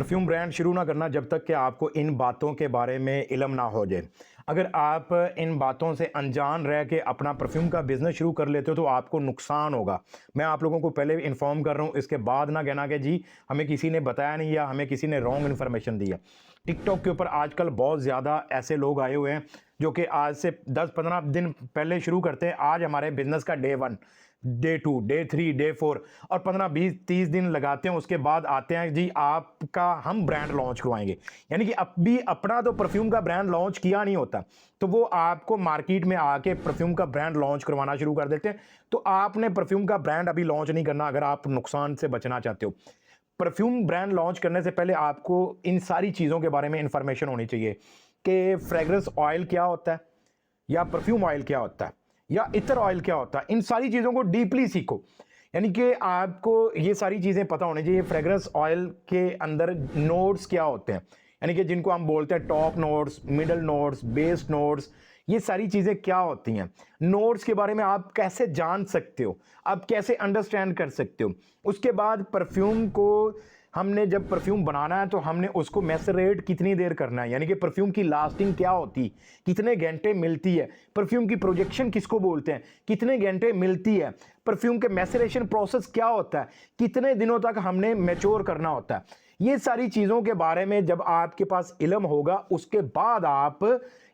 Perfume brand शुरू ना करना जब तक कि आपको इन बातों के बारे में इल्म ना हो जाए। अगर आप इन बातों से अनजान रह के अपना परफ्यूम का बिज़नेस शुरू कर लेते हो तो आपको नुकसान होगा। मैं आप लोगों को पहले इन्फॉर्म कर रहा हूँ, इसके बाद ना कहना कि जी हमें किसी ने बताया नहीं या हमें किसी ने रॉन्ग इन्फॉर्मेशन दी है। टिकटॉक के ऊपर आजकल बहुत ज़्यादा ऐसे लोग आए हुए हैं जो कि आज से 10-15 दिन पहले शुरू करते हैं। आज हमारे बिज़नेस का डे 1, डे 2, डे 3, डे 4 और 15-20-30 दिन लगाते हैं। उसके बाद आते हैं जी आपका हम ब्रांड लॉन्च करवाएंगे। यानी कि अभी अपना तो परफ्यूम का ब्रांड लॉन्च किया नहीं होता, तो वो आपको मार्केट में आके परफ्यूम का ब्रांड लॉन्च करवाना शुरू कर देते हैं। तो आपने परफ्यूम का ब्रांड अभी लॉन्च नहीं करना अगर आप नुकसान से बचना चाहते हो। परफ्यूम ब्रांड लॉन्च करने से पहले आपको इन सारी चीज़ों के बारे में इंफॉर्मेशन होनी चाहिए कि फ्रेग्रेंस ऑयल क्या होता है, या परफ्यूम ऑयल क्या होता है, या इतर ऑयल क्या होता है। इन सारी चीज़ों को डीपली सीखो। यानी कि आपको ये सारी चीज़ें पता होनी चाहिए। फ्रेग्रेंस ऑयल के अंदर नोट्स क्या होते हैं, यानी कि जिनको हम बोलते हैं top notes, middle notes, base notes, ये सारी चीज़ें क्या होती हैं। नोट्स के बारे में आप कैसे जान सकते हो, आप कैसे अंडरस्टैंड कर सकते हो। उसके बाद परफ्यूम को हमने जब परफ्यूम बनाना है तो हमने उसको मैसरेट कितनी देर करना है, यानी कि परफ्यूम की लास्टिंग क्या होती, कितने घंटे मिलती है, परफ्यूम की प्रोजेक्शन किसको बोलते हैं, कितने घंटे मिलती है, परफ्यूम के मैसरेशन प्रोसेस क्या होता है, कितने दिनों तक हमने मैच्योर करना होता है। ये सारी चीज़ों के बारे में जब आपके पास इल्म होगा उसके बाद आप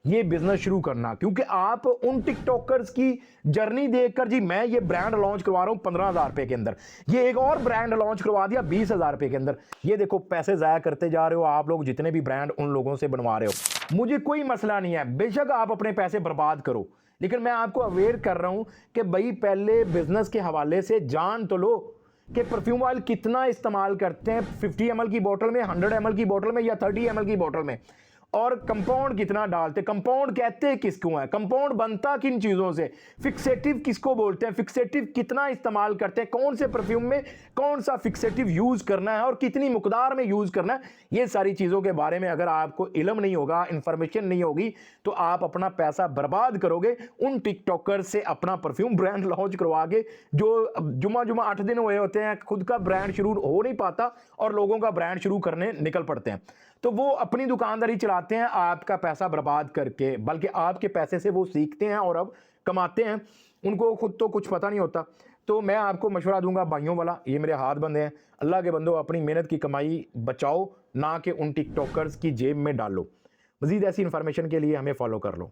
ये बिजनेस शुरू करना। क्योंकि आप उन टिकटॉकर्स की जर्नी देखकर जी मैं ये ब्रांड लॉन्च करवा रहा हूँ 15,000 रुपए के अंदर, ये एक और ब्रांड लॉन्च करवा दिया 20,000 रुपए के अंदर, ये देखो पैसे ज़ाया करते जा रहे हो आप लोग जितने भी ब्रांड उन लोगों से बनवा रहे हो। मुझे कोई मसला नहीं है, बेशक आप अपने पैसे बर्बाद करो, लेकिन मैं आपको अवेयर कर रहा हूं कि भाई पहले बिजनेस के हवाले से जान तो लो कि परफ्यूम ऑयल कितना इस्तेमाल करते हैं 50 ml की बोतल में, 100 ml की बोतल में या 30 ml की बोतल में, और कंपाउंड कितना डालते हैं, कंपाउंड कहते किसको है, कंपाउंड बनता किन चीज़ों से, फिक्सेटिव किसको बोलते हैं, फिक्सेटिव कितना इस्तेमाल करते हैं, कौन से परफ्यूम में कौन सा फिक्सेटिव यूज़ करना है और कितनी मुकदार में यूज़ करना है। ये सारी चीज़ों के बारे में अगर आपको इल्म नहीं होगा, इंफॉर्मेशन नहीं होगी, तो आप अपना पैसा बर्बाद करोगे उन टिकटॉकर से अपना परफ्यूम ब्रांड लॉन्च करवा के, जो जुमा 8 दिन हुए होते हैं, खुद का ब्रांड शुरू हो नहीं पाता और लोगों का ब्रांड शुरू करने निकल पड़ते हैं। तो वो अपनी दुकानदारी चलाते हैं आपका पैसा बर्बाद करके, बल्कि आपके पैसे से वो सीखते हैं और अब कमाते हैं, उनको खुद तो कुछ पता नहीं होता। तो मैं आपको मशवरा दूंगा भाइयों वाला, ये मेरे हाथ बंधे हैं, अल्लाह के बंदो अपनी मेहनत की कमाई बचाओ, ना कि उन टिकटॉकर्स की जेब में डालो। मजीद ऐसी इंफॉर्मेशन के लिए हमें फॉलो कर लो।